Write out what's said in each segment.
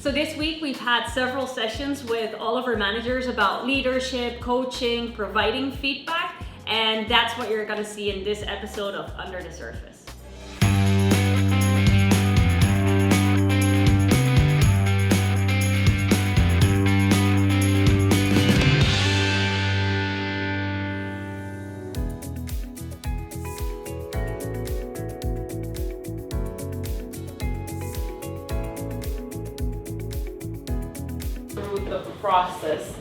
So this week we've had several sessions with all of our managers about leadership, coaching, providing feedback, and that's what you're gonna see in this episode of Under the Surface. The process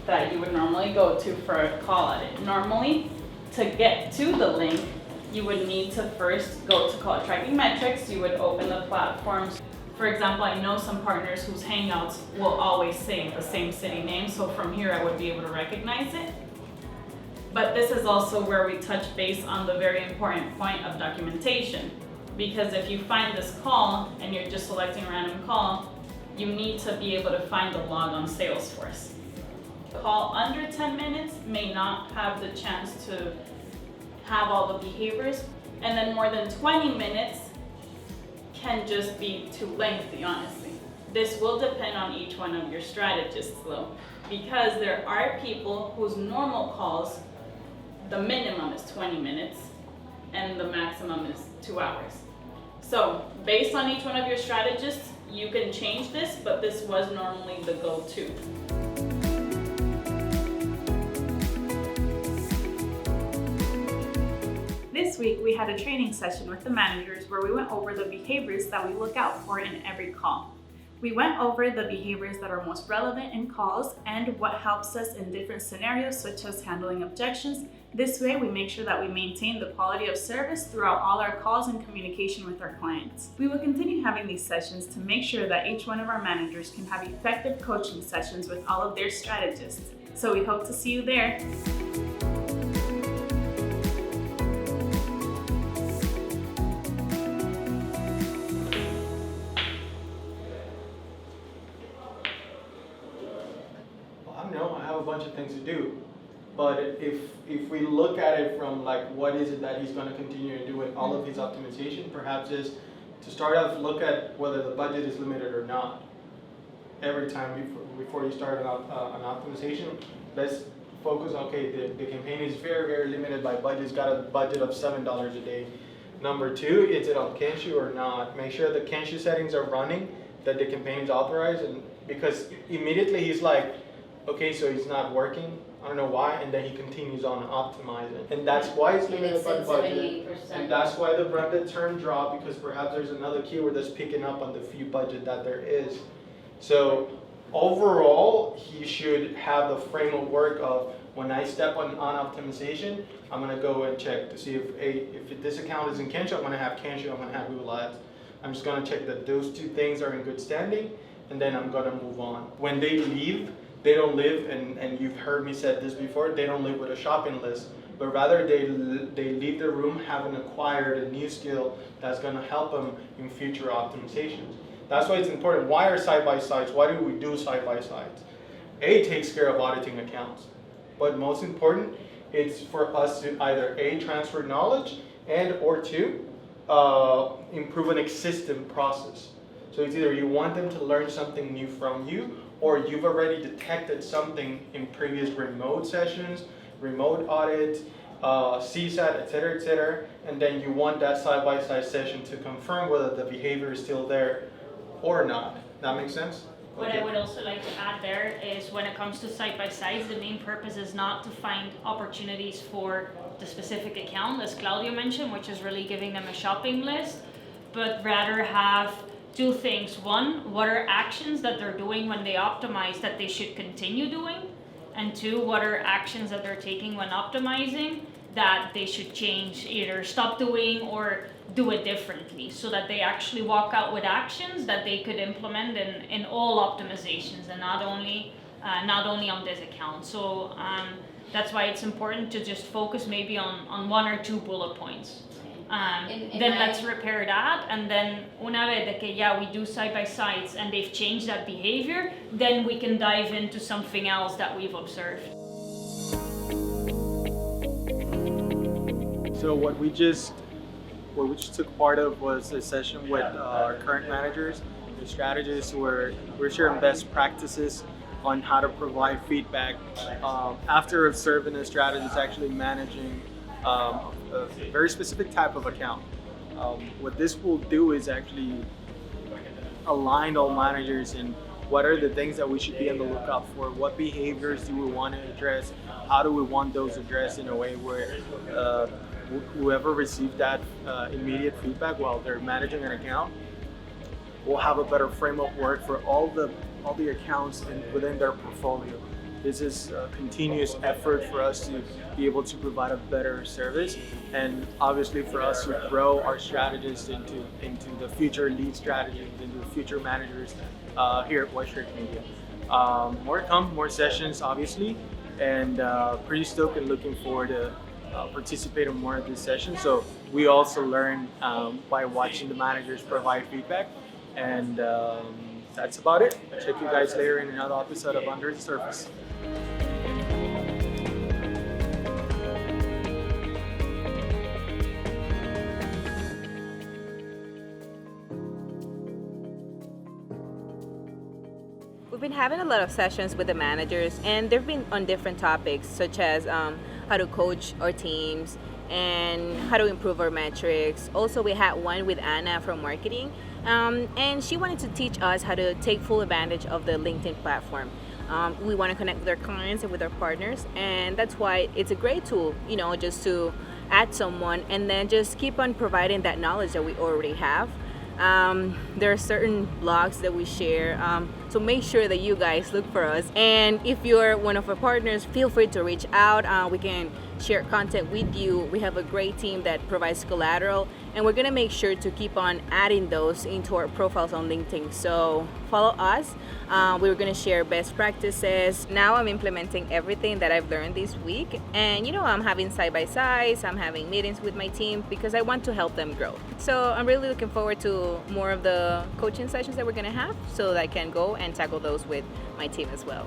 that you would normally go to for a call audit. Normally, to get to the link, you would need to first go to call tracking metrics. You would open the platforms. For example, I know some partners whose Hangouts will always say the same city name, so from here I would be able to recognize it. But this is also where we touch base on the very important point of documentation. Because if you find this call and you're just selecting a random call, you need to be able to find the log on Salesforce. A call under 10 minutes may not have the chance to have all the behaviors, and then more than 20 minutes can just be too lengthy, honestly. This will depend on each one of your strategists though, because there are people whose normal calls, the minimum is 20 minutes and the maximum is 2 hours. So based on each one of your strategists, you can change this, but this was normally the go-to. This week, we had a training session with the managers where we went over the behaviors that we look out for in every call. We went over the behaviors that are most relevant in calls and what helps us in different scenarios, such as handling objections. This way, we make sure that we maintain the quality of service throughout all our calls and communication with our clients. We will continue having these sessions to make sure that each one of our managers can have effective coaching sessions with all of their strategists. So we hope to see you there. I have a bunch of things to do, but if we look at it from like what is it that he's going to continue to do with all of his optimization, perhaps is to start off look at whether the budget is limited or not. Every time before you start an optimization, let's focus. Okay, the campaign is very limited by budget. It's got a budget of $7 a day. Number two, is it on Kenshu or not? Make sure the Kenshu settings are running, that the campaign is authorized, and because immediately he's like, okay, so it's not working, I don't know why, and then he continues on optimizing. And that's why it's limited by budget. And that's why the branded term dropped, because perhaps there's another keyword that's picking up on the few budget that there is. So overall, he should have the framework of when I step on optimization, I'm gonna go and check to see if this account is in Kensho, I'm gonna have Kensho, I'm gonna have Google Ads. I'm just gonna check that those two things are in good standing, and then I'm gonna move on. When they leave, they don't live, and you've heard me said this before, they don't live with a shopping list, but rather they leave the room having acquired a new skill that's going to help them in future optimizations. That's why it's important. Why are side-by-sides? Why do we do side-by-sides? A takes care of auditing accounts, but most important, it's for us to either A, transfer knowledge, and or two, improve an existing process. So it's either you want them to learn something new from you, or you've already detected something in previous remote sessions, remote audits, CSAT, et cetera, and then you want that side-by-side session to confirm whether the behavior is still there or not. That makes sense? What I would also like to add there is when it comes to side-by-sides, the main purpose is not to find opportunities for the specific account, as Claudio mentioned, which is really giving them a shopping list, but rather have two things. One, what are actions that they're doing when they optimize that they should continue doing? And two, what are actions that they're taking when optimizing that they should change, either stop doing or do it differently, so that they actually walk out with actions that they could implement in all optimizations and not only on this account. So that's why it's important to just focus maybe on one or two bullet points. Then let's repair that, and then una vez de que yeah, we do side-by-sides and they've changed that behavior, then we can dive into something else that we've observed. So what we just took part of was a session with our current managers the strategists. We're sharing best practices on how to provide feedback after observing a strategist actually managing a very specific type of account. What this will do is actually align all managers in what are the things that we should be on the lookout for, what behaviors do we want to address, how do we want those addressed in a way where whoever received that immediate feedback while they're managing an account will have a better frame of work for all the accounts within their portfolio. This is a continuous effort for us to be able to provide a better service, and obviously for us to grow our strategists into the future lead strategists, into the future managers here at White Shirt Media. More to come, more sessions obviously, and pretty stoked and looking forward to participate in more of these sessions. So we also learn by watching the managers provide feedback, and that's about it. Check you guys later in another episode of Under the Surface. We've been having a lot of sessions with the managers, and they've been on different topics such as how to coach our teams and how to improve our metrics. Also, we had one with Anna from marketing, and she wanted to teach us how to take full advantage of the LinkedIn platform. We want to connect with our clients and with our partners, and that's why it's a great tool, just to add someone and then just keep on providing that knowledge that we already have. There are certain blogs that we share, so make sure that you guys look for us, and if you're one of our partners, feel free to reach out. We can share content with you. We have a great team that provides collateral, and we're gonna make sure to keep on adding those into our profiles on LinkedIn. So follow us. We're gonna share best practices. Now I'm implementing everything that I've learned this week, and I'm having side-by-sides, I'm having meetings with my team because I want to help them grow. So I'm really looking forward to more of the coaching sessions that we're gonna have, so that I can go and tackle those with my team as well.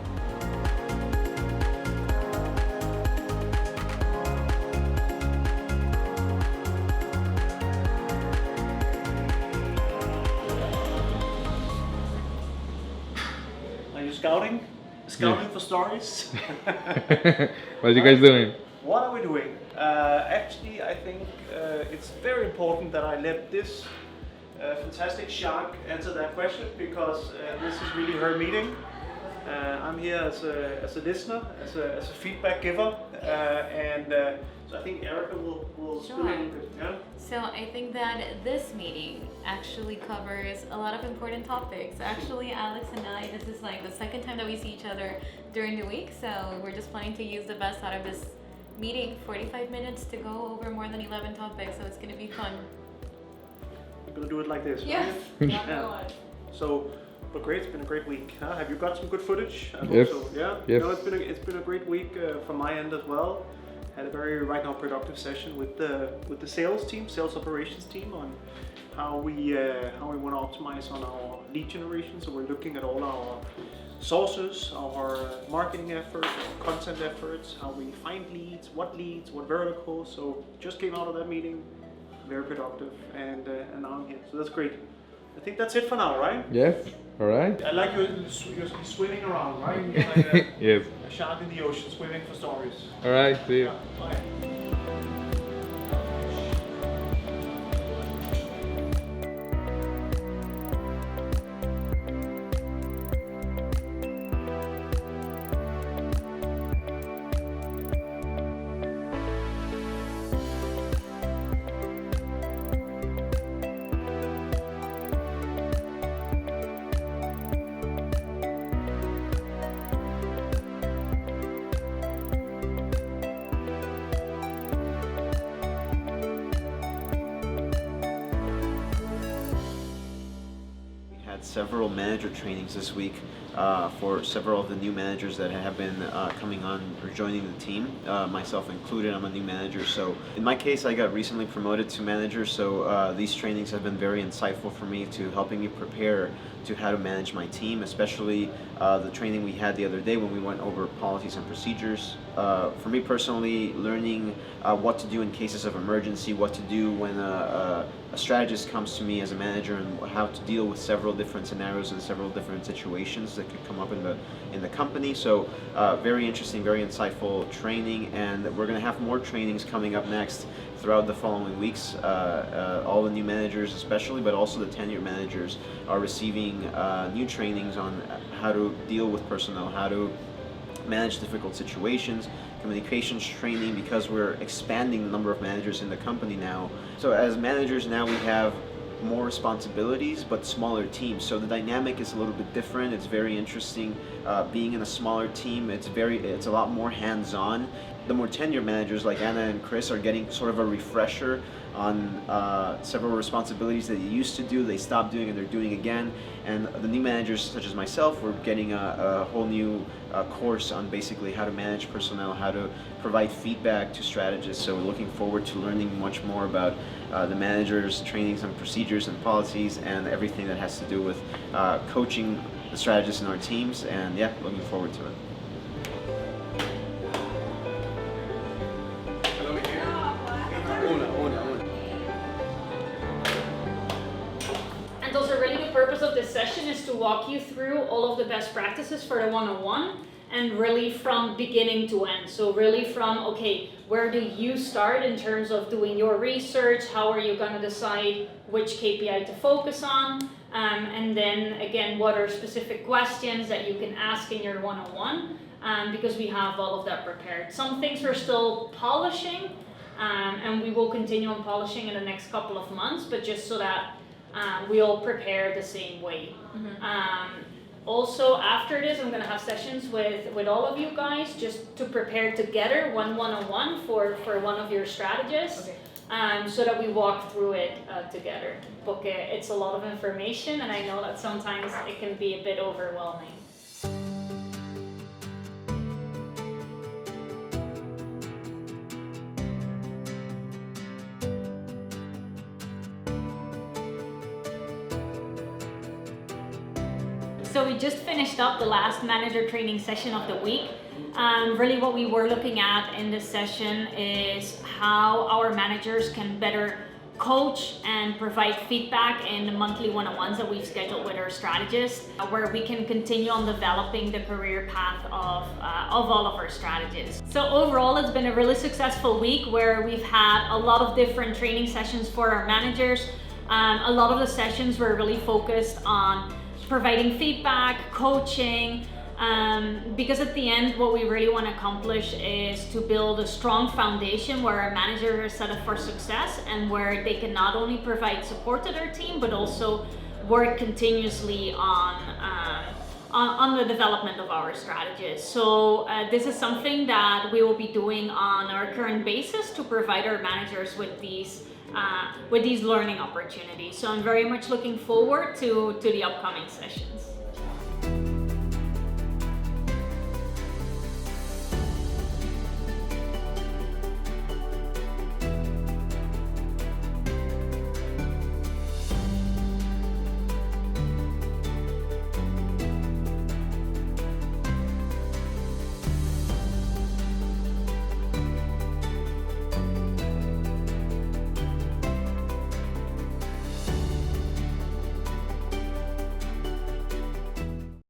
Scouting for stories. What are you guys doing? What are we doing? Actually, I think it's very important that I let this fantastic shark answer that question, because this is really her meeting. I'm here as a listener, as a feedback giver, and so I think Erica will Sure. do a little bit. Yeah? So I think that this meeting actually covers a lot of important topics. Actually, Alex and I, this is like the second time that we see each other during the week, so we're just planning to use the best out of this meeting, 45 minutes to go over more than 11 topics, so it's going to be fun. We're gonna do it like this. Yes. Right? Yeah. So, but great, it's been a great week. Huh? Have you got some good footage? I hope Yes. so. Yeah. Yes. No, it's been a great week from my end as well. Had a very right now productive session with the sales operations team on how we want to optimize on our lead generation. So we're looking at all our sources, our marketing efforts, our content efforts, how we find leads, what verticals. So just came out of that meeting, very productive, and now I'm here. So that's great. I think that's it for now, right? Yes. All right. I like you're swimming around, right? You're like Yes. a shark in the ocean, swimming for stories. All right. See you. Bye. Several manager trainings this week for several of the new managers that have been coming on or joining the team, myself included. I'm a new manager, so in my case I got recently promoted to manager, so these trainings have been very insightful for me to helping me prepare to how to manage my team, especially the training we had the other day when we went over policies and procedures. For me personally, learning what to do in cases of emergency, what to do when a strategist comes to me as a manager and how to deal with several different scenarios and several different situations that could come up in the company. So very interesting, very insightful training, and we're going to have more trainings coming up next throughout the following weeks. All the new managers especially, but also the tenured managers are receiving new trainings on how to deal with personnel, how to manage difficult situations, communications training, because we're expanding the number of managers in the company now. So as managers now we have more responsibilities but smaller teams, so the dynamic is a little bit different. It's very interesting being in a smaller team. It's a lot more hands-on. The more tenured managers like Anna and Chris are getting sort of a refresher on several responsibilities that they used to do, they stopped doing and they're doing again. And the new managers such as myself, we're getting a whole new course on basically how to manage personnel, how to provide feedback to strategists. So we're looking forward to learning much more about the managers' trainings and procedures and policies and everything that has to do with coaching the strategists in our teams, and yeah, looking forward to it. And also really the purpose of this session is to walk you through all of the best practices for the one-on-one, and really from beginning to end. So really from, okay, where do you start in terms of doing your research? How are you going to decide which KPI to focus on? And then again, what are specific questions that you can ask in your one-on-one? Because we have all of that prepared. Some things we're still polishing, and we will continue on polishing in the next couple of months, but just so that we all prepare the same way. Also, after this, I'm going to have sessions with all of you guys just to prepare together one-on-one for one of your strategists, so that we walk through it together. Porque it's a lot of information, and I know that sometimes it can be a bit overwhelming. So we just finished up the last manager training session of the week. Really what we were looking at in this session is how our managers can better coach and provide feedback in the monthly one-on-ones that we've scheduled with our strategists, where we can continue on developing the career path of all of our strategists. So overall, it's been a really successful week where we've had a lot of different training sessions for our managers. A lot of the sessions were really focused on providing feedback, coaching, because at the end what we really want to accomplish is to build a strong foundation where our managers are set up for success, and where they can not only provide support to their team but also work continuously on the development of our strategists. So this is something that we will be doing on our current basis to provide our managers with these learning opportunities. So I'm very much looking forward to the upcoming sessions.